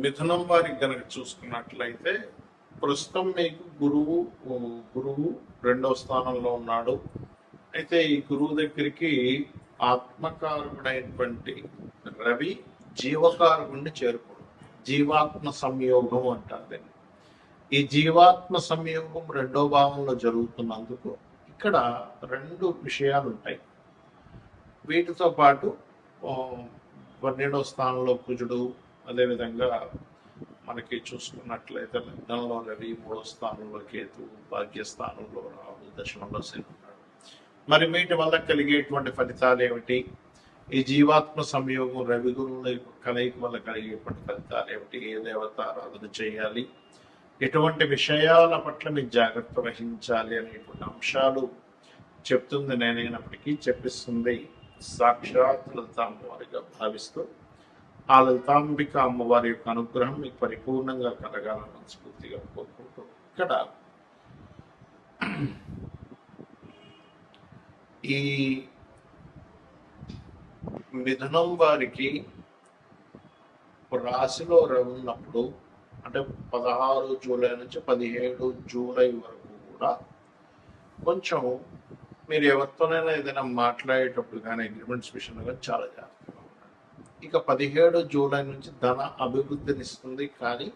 మిథునం వారికి కనుక చూసుకున్నట్లయితే ప్రస్తుతం మీకు గురువు రెండవ స్థానంలో ఉన్నాడు. అయితే ఈ గురువు దగ్గరికి ఆత్మకారకుడైనటువంటి రవి జీవకారకుడిని చేరుకోడు. జీవాత్మ సంయోగం అంటారు దీన్ని. ఈ జీవాత్మ సంయోగం రెండో భావంలో జరుగుతున్నందుకు ఇక్కడ రెండు విషయాలు ఉంటాయి. వీటితో పాటు 12వ స్థానంలో కుజుడు, అదేవిధంగా మనకి చూసుకున్నట్లయితే లగ్నంలో రవి, 3వ స్థానంలో కేతు, భాగ్యస్థానంలో రాహు, దశమంలో శని ఉన్నాడు. మరి వీటి వల్ల కలిగేటువంటి ఫలితాలు ఏమిటి? ఈ జీవాత్మ సంయోగం రవి గురువుల కలయిక వల్ల కలిగేటువంటి ఫలితాలు ఏమిటి? ఏ దేవత ఆరాధన చేయాలి, ఎటువంటి విషయాల పట్ల మీరు జాగ్రత్త వహించాలి అనేటువంటి అంశాలు చెప్తుంది నేనైనప్పటికీ చెప్పిస్తుంది సాక్షాత్ లలిత అమ్మవారిగా భావిస్తూ ఆ లలితాంబిక అమ్మవారి యొక్క అనుగ్రహం మీకు పరిపూర్ణంగా కలగాలని మనస్ఫూర్తిగా కోరుకుంటూ ఇక్కడ ఈ మిథునం వారికి రాశిలో ఉన్నప్పుడు అంటే 16 జూలై నుంచి 17 జూలై వరకు కూడా కొంచెం మీరు ఎవరితోనైనా ఏదైనా మాట్లాడేటప్పుడు కానీ అగ్రిమెంట్స్ విషయంలో కానీ చాలా జాగ్రత్తగా ఉండాలి. ఇక 17 జూలై నుంచి ధన అభివృద్ధినిస్తుంది, కానీ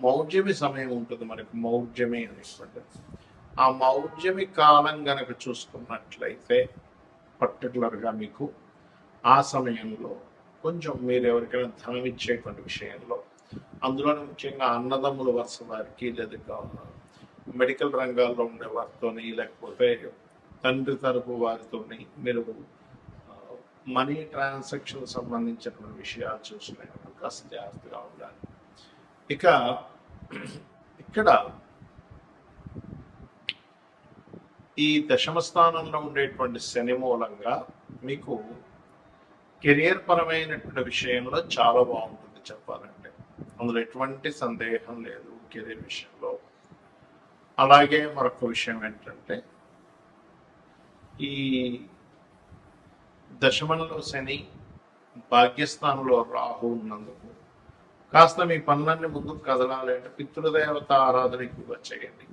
మౌఢ్యమి సమయం ఉంటుంది మనకు. మౌఢ్యమి అనేటువంటిది ఆ మౌఢ్యమి కాలం గనక చూసుకున్నట్లయితే పర్టికులర్గా మీకు ఆ సమయంలో కొంచెం మీరు ఎవరికైనా ధనం ఇచ్చేటువంటి విషయంలో, అందులోనే ముఖ్యంగా అన్నదమ్ముల వరుస వారికి, లేదా మెడికల్ రంగాల్లో ఉండే వారితోని, లేకపోతే తండ్రి తరపు వారితోని మీరు మనీ ట్రాన్సాక్షన్ సంబంధించినటువంటి విషయాలు చూసుకునేటప్పుడు కాస్త జాగ్రత్తగా ఉండాలి. ఇక ఇక్కడ ఈ దశమ స్థానంలో ఉండేటువంటి శని మూలంగా మీకు కెరియర్ పరమైనటువంటి విషయంలో చాలా బాగుంటుంది చెప్పాలంటే, అందులో ఎటువంటి సందేహం లేదు కెరీర్ విషయంలో. అలాగే మరొక విషయం ఏంటంటే, ఈ దశమంలో శని, భాగ్యస్థానంలో రాహు ఉన్నందుకు కాస్త మీ పనులన్నీ ముందుకు కదలాలి అంటే పితృదేవత ఆరాధన ఎక్కువగా చేయండి.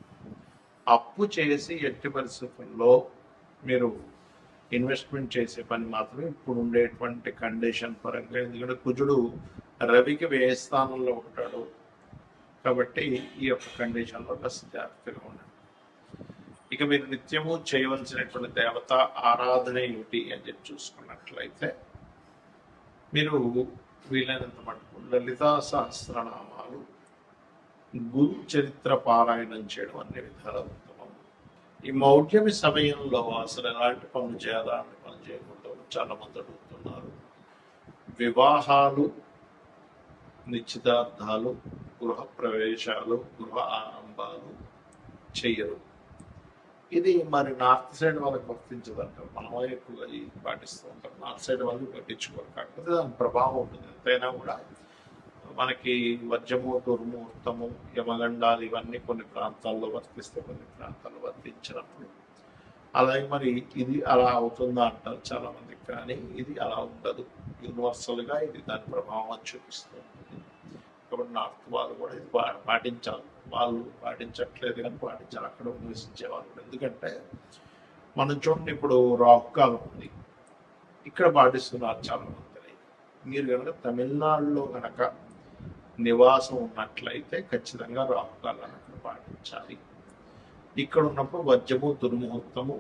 అప్పు చేసి ఎట్టి పరిస్థితుల్లో మీరు ఇన్వెస్ట్మెంట్ చేసే పని మాత్రమే ఇప్పుడు ఉండేటువంటి కండిషన్ పరంగా, ఎందుకంటే కుజుడు రవికి వ్యయ స్థానంలో ఉంటాడు కాబట్టి ఈ యొక్క కండిషన్లో కాస్త జాగ్రత్తగా ఉండండి. ఇక మీరు నిత్యము చేయవలసినటువంటి దేవత ఆరాధన ఏమిటి అని చెప్పి చూసుకున్నట్లయితే, మీరు వీలైనంత మటుకు లలితా సహస్రనామాలు, గురు చరిత్ర పారాయణం చేయడం అన్ని విధాల ఉత్తమం. ఈ మౌఢ్యమి సమయంలో అసలు ఎలాంటి పనులు చేయాలా, అన్ని పనులు చేయకూడదు చాలా మంది అడుగుతున్నారు. వివాహాలు, నిశ్చితార్థాలు, గృహ ప్రవేశాలు, గృహ ఆరంభాలు చెయ్యరు. ఇది మరి నార్త్ సైడ్ వాళ్ళకి వర్తించదంటారు, మనమే ఎక్కువగా ఇది పాటిస్తూ ఉంటాం. నార్త్ సైడ్ వాళ్ళు పట్టించుకోరు, కాకపోతే దాని ప్రభావం ఉంటుంది. ఎంతైనా కూడా మనకి వర్జము, దుర్ముహూర్తము, యమగండాలు ఇవన్నీ కొన్ని ప్రాంతాల్లో వర్తిస్తే కొన్ని ప్రాంతాల్లో వర్తించినప్పుడు అలాగే మరి ఇది అలా అవుతుందా అంటారు చాలా మందికి, కానీ ఇది అలా ఉండదు. యూనివర్సల్గా ఇది దాని ప్రభావం చూపిస్తుంది. కాబట్టి నార్త్ వాళ్ళు కూడా ఇది పాటించాలి. వాళ్ళు పాటించట్లేదు కానీ పాటించాలి అక్కడ నివసించే వాళ్ళు. ఎందుకంటే మనం చూడండి, ఇప్పుడు రాహుకాలం ఉంది, ఇక్కడ పాటిస్తున్నారు చాలా మంది. మీరు కనుక తమిళనాడులో కనుక నివాసం ఉన్నట్లయితే ఖచ్చితంగా రాహుకాలాన్ని అక్కడ పాటించాలి. ఇక్కడ ఉన్నప్పుడు వజ్రము, దుర్ముహూర్తము,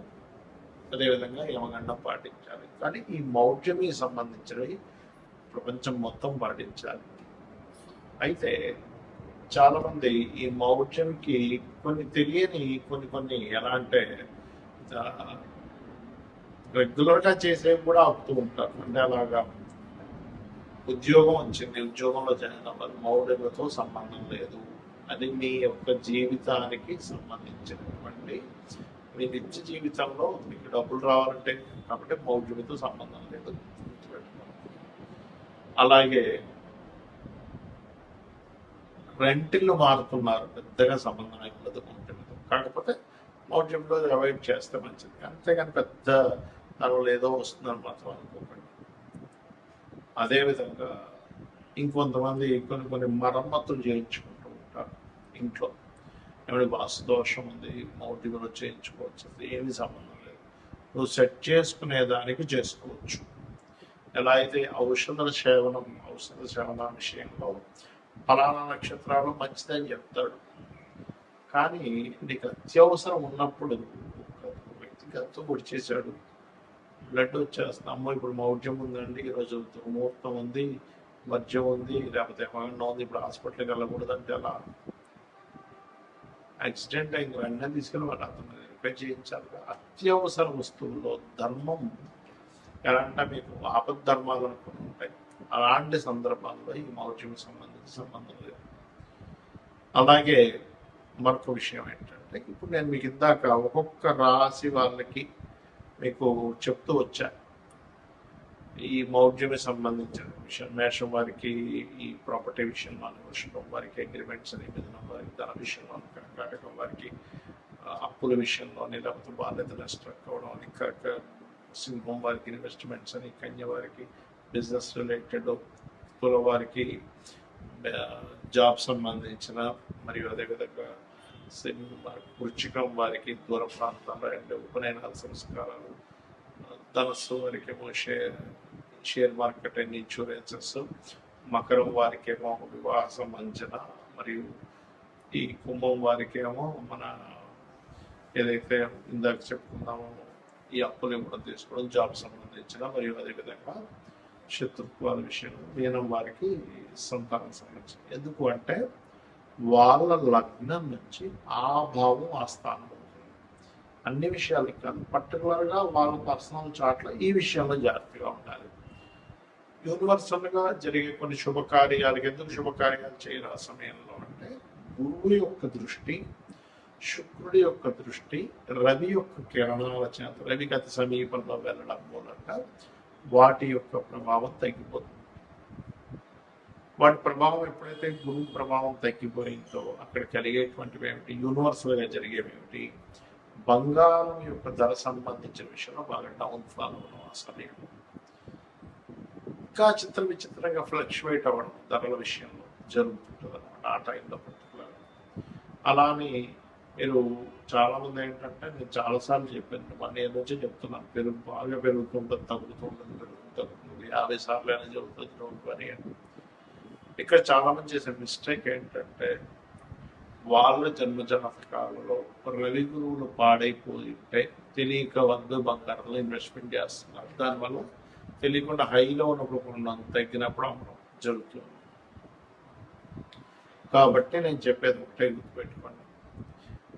అదేవిధంగా యమగండం పాటించాలి. కానీ ఈ మౌఢ్యమి సంబంధించినవి ప్రపంచం మొత్తం పాటించాలి. అయితే చాలామంది ఈ మౌఢ్యంకి కొన్ని తెలియని కొన్ని ఎలా అంటే రెగ్యులర్గా చేసేవి కూడా ఆపుతూ ఉంటారు. అంటే అలాగా ఉద్యోగం వచ్చింది, ఉద్యోగంలో జాయిన్ అవ్వాలి, మౌఢ్యలతో సంబంధం లేదు, అది మీ యొక్క జీవితానికి సంబంధించినటువంటి మీ నిత్య జీవితంలో మీకు డబ్బులు రావాలంటే కాబట్టి మౌఢ్యమితో సంబంధం లేదు. అలాగే రెంటిల్లు మారుతున్నారు, పెద్దగా సంబంధం ఉండదు మౌఢ్యంతో. కాకపోతే మౌఢ్యంలో అవాయిడ్ చేస్తే మంచిది, అంతేగాని పెద్ద దానివల్ల ఏదో వస్తుందని మాత్రం అనుకోకండి. అదేవిధంగా ఇంకొంతమంది కొన్ని కొన్ని మరమ్మతులు చేయించుకుంటూ ఉంటారు ఇంట్లో. ఏమైనా వాస్తు దోషం ఉంది, మౌఢ్యంలో చేయించుకోవచ్చు, ఏమి సంబంధం లేదు. నువ్వు సెట్ చేసుకునే దానికి చేసుకోవచ్చు. ఎలా అయితే ఔషధ సేవన విషయంలో ఫలానా నక్షత్రాలు మంచిదని చెప్తాడు, కానీ నీకు అత్యవసరం ఉన్నప్పుడు ఒక వ్యక్తికి అంతా పొడి చేశాడు, బ్లడ్ వచ్చేస్తుంది, అమ్మో ఇప్పుడు మౌఢ్యం ఉందండి, ఈరోజు ముహూర్తం ఉంది, మద్యం ఉంది, లేకపోతే ఏమైనా ఉంది, ఇప్పుడు హాస్పిటల్కి వెళ్ళకూడదంటే అలా యాక్సిడెంట్ అయింది, వెంటనే తీసుకెళ్ళి వాళ్ళు అతను రిపేర్ చేయించాలి. అత్యవసర వస్తువుల్లో ధర్మం ఎలా అంటే మీకు ఆపద్ధర్మాలు అనుకుని ఉంటాయి, అలాంటి సందర్భాల్లో ఈ మౌఢ్యం సంబంధం లేదు. అలాగే మరొక విషయం ఏంటంటే, ఇప్పుడు నేను మీకు ఇందాక ఒక్కొక్క రాశి వాళ్ళకి మీకు చెప్తూ వచ్చా ఈ మౌఢ్యమే సంబంధించిన విషయం. మేషం వారికి ఈ ప్రాపర్టీ విషయంలో, వృషభం వారికి అగ్రిమెంట్స్ అని, మిథునం వారికి ధన విషయంలో, కర్కాటకం వారికి అప్పుల విషయంలోని, లేకపోతే బాధ్యతలు స్ట్రక్ అవడం అని, సింహం వారికి ఇన్వెస్ట్మెంట్స్ అని, కన్య వారికి బిజినెస్ రిలేటెడ్, తుల వారికి జాబ్ సంబంధించిన, మరియు అదేవిధంగా వృచ్చికం వారికి దూర ప్రాంతాల్లో అంటే ఉపనయనాల సంస్కారాలు, ధనస్సు వారికి ఏమో షేర్ మార్కెట్ అండ్ ఇన్సూరెన్సెస్, మకరం వారికి ఏమో వివాహ సంబంధించిన, మరియు ఈ కుంభం వారికి ఏమో మన ఏదైతే ఇందాక చెప్పుకున్నామో ఈ అప్పులు ఇవ్వడం తీసుకోవడం, జాబ్ సంబంధించిన, మరియు అదేవిధంగా శత్రుత్వాల విషయం, మీనం వారికి సంతానం సంబంధించిన. ఎందుకు అంటే వాళ్ళ లగ్నం నుంచి ఆ భావం ఆ స్థానం ఉంటుంది. అన్ని విషయాలకి కాదు, పర్టికులర్గా వాళ్ళ పర్సనల్ చార్ట్లో ఈ విషయంలో జాగ్రత్తగా ఉండాలి. యూనివర్సల్గా జరిగే కొన్ని శుభకార్యాలకి ఎందుకు శుభకార్యాలు చేయరు ఆ సమయంలో అంటే, గురువు యొక్క దృష్టి, శుక్రుడి యొక్క దృష్టి, రవి యొక్క కిరణాల చేత, రవికి అతి సమీపంలో వెళ్ళడం మూలంగా వాటి యొక్క ప్రభావం తగ్గిపోతుంది. వాటి ప్రభావం ఎప్పుడైతే గురువు ప్రభావం తగ్గిపోయిందో అక్కడ కలిగేటువంటివి ఏమిటి, యూనివర్సల్గా జరిగేవి ఏమిటి, బంగారం యొక్క ధర సంబంధించిన విషయంలో బాగా డౌన్ ఫాల్ అవ్వడం ఆ సమయం, ఇంకా విచిత్రంగా ఫ్లక్చువేట్ అవ్వడం ధరల విషయంలో జరుగుతుంటుంది అనమాట ఆ టైంలో పర్టికులర్. అలానే మీరు చాలామంది ఏంటంటే, నేను చాలాసార్లు చెప్పాను, 1 year నుంచి చెప్తున్నాను, బాగా పెరుగుతుంటుంది, తగ్గుతుంది, తగ్గుతుంది, 50 సార్లు అయినా జరుగుతుంది, డోంట్ వరీ అని. ఇక్కడ చాలామంది చేసే మిస్టేక్ ఏంటంటే, వాళ్ళ జన్మజాతకాలలో రవి గురువులు పాడైపోయి ఉంటే తెలియక బంగారంలో ఇన్వెస్ట్మెంట్ చేస్తున్నారు. దానివల్ల తెలియకుండా హైలో ఉన్నప్పుడు కొన్నాం, తగ్గినప్పుడు అమ్మడం జరుగుతుంది. కాబట్టి నేను చెప్పేది ఒకటే గుర్తుపెట్టుకోండి,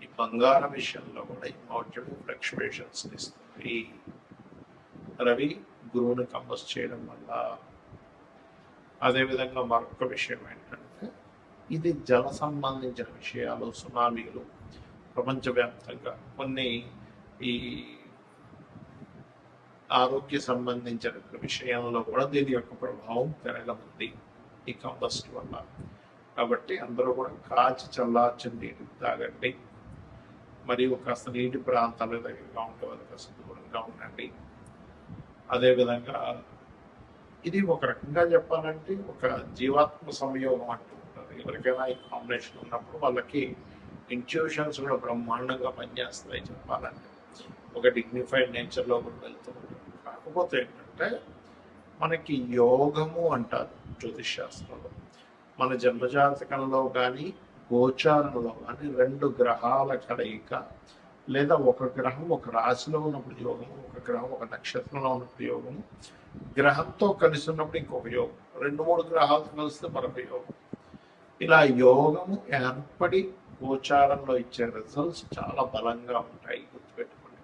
ఈ బంగారం విషయంలో కూడా ఈ మౌఢ్యం ఫ్లక్చువేషన్స్ ఇస్తుంది. రవి గురువుని కంబస్ చేయడం వల్ల. అదేవిధంగా మరొక విషయం ఏంటంటే, ఇది జల సంబంధించిన విషయాలు, సునామీలు ప్రపంచవ్యాప్తంగా కొన్ని ఈ ఆరోగ్య సంబంధించిన విషయంలో కూడా దీని యొక్క ప్రభావం పెరగనుంది ఈ కంబస్ట్ వల్ల. కాబట్టి అందరూ కూడా కాచి చల్లార్చిన నీటిని తాగండి, మరియు కాస్త నీటి ప్రాంతాల దగ్గరగా ఉండే వాళ్ళు కాస్త దూరంగా ఉండండి. అదేవిధంగా ఇది ఒక రకంగా చెప్పాలంటే ఒక జీవాత్మ సంయోగం అంటూ ఉంటారు. ఎవరికైనా ఈ కాంబినేషన్ ఉన్నప్పుడు వాళ్ళకి ఇంట్యూషన్స్ కూడా బ్రహ్మాండంగా పనిచేస్తాయి చెప్పాలంటే, ఒక డిగ్నిఫైడ్ నేచర్లో కూడా వెళ్తూ ఉంటారు. కాకపోతే ఏంటంటే, మనకి యోగము అంటారు జ్యోతిష్ శాస్త్రంలో, మన జన్మజాతకంలో కానీ గోచారంలో కానీ 2 గ్రహాల కలయిక, లేదా ఒక గ్రహం ఒక రాశిలో ఉన్నప్పుడు యోగము, ఒక గ్రహం ఒక నక్షత్రంలో ఉన్నప్పుడు యోగము, గ్రహంతో కలిసి ఉన్నప్పుడు ఇంకొక యోగం, 2-3 గ్రహాలతో కలిస్తే మరొక యోగం. ఇలా యోగము ఏర్పడి గోచారంలో ఇచ్చే రిజల్ట్స్ చాలా బలంగా ఉంటాయి, గుర్తుపెట్టుకోండి.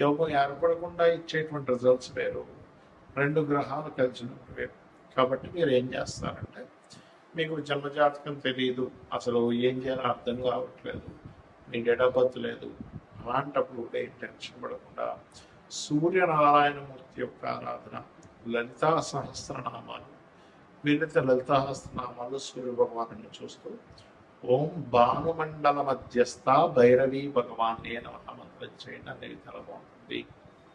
యోగం ఏర్పడకుండా ఇచ్చేటువంటి రిజల్ట్స్ వేరు, 2 గ్రహాలు కలిసినప్పుడు వేరు. కాబట్టి మీరు ఏం చేస్తారంటే, మీకు జన్మజాతకం తెలియదు, అసలు ఏం చేయాలో అర్థం కావట్లేదు, మీ డేట్ ఆఫ్ బర్త్ లేదు, అలాంటప్పుడు కూడా ఏం టెన్షన్ పడకుండా సూర్యనారాయణమూర్తి యొక్క ఆరాధన, లలితా సహస్రనామాలు, వీలైతే లలితా సహస్రనామాలు సూర్య భగవాను చూస్తూ ఓం భానుమండల మధ్యస్థ భైరవీ భగవాన్ నమః మంత్రం చేయండి అనేది చాలా బాగుంటుంది.